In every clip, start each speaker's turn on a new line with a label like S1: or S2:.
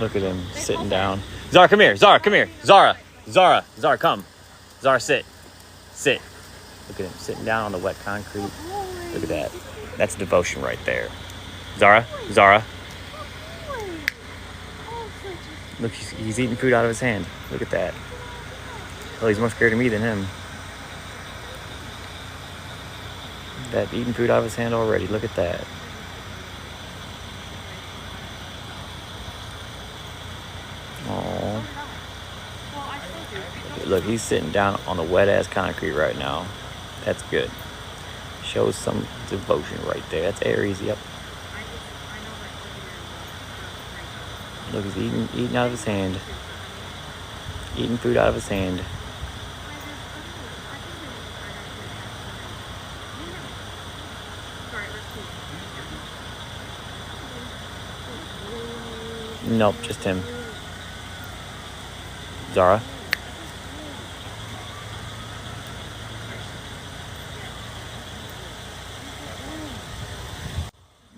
S1: Look at him sitting down. Zara, come here. Zara, come here. Zara, come. Zara, sit. Sit. Look at him sitting down on the wet concrete. Look at that. That's devotion right there. Zara. Look, he's eating food out of his hand. Look at that. Well, he's more scared of me than him. That eating food out of his hand already. Look at that. Aww. Look, he's sitting down on the wet ass concrete right now. That's good. Shows some devotion right there. That's Aries. Yep. Look, he's eating out of his hand. Eating food out of his hand. Nope, just him. Zara.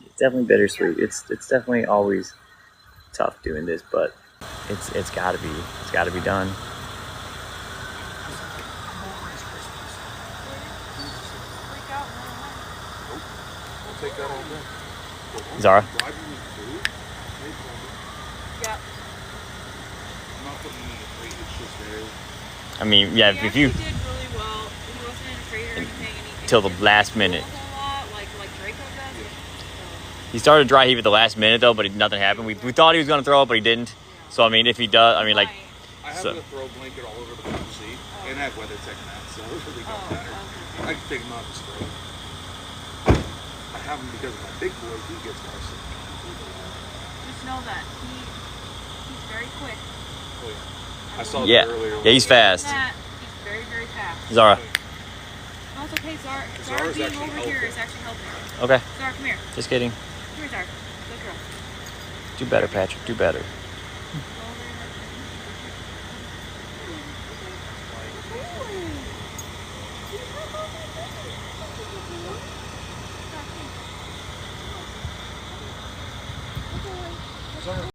S1: It's definitely bittersweet. It's definitely always tough doing this, but it's gotta be done. Zara. I mean, yeah, if you
S2: did really well. He wasn't in a trade or anything,
S1: till the last minute.
S2: Like Draco does.
S1: He started dry heave at the last minute though, but nothing happened. We thought he was gonna throw it, but he didn't. So I mean, if he does, I mean, like.
S3: I have a throw blanket all over the front seat, and I have weather tech mats, so it really don't matter. I can take him out and spray. I have him because of my big boy. He gets more sick.
S2: Just know that he's very quick.
S3: Oh yeah. I saw that earlier.
S1: Yeah, he's fast.
S2: He's very, very fast.
S1: Zara.
S2: Oh, it's okay, Zara being over here is actually helping.
S1: Okay.
S2: Zara, come here.
S1: Just kidding.
S2: Come here, Zara. Good girl.
S1: Do better, Patrick. Do better.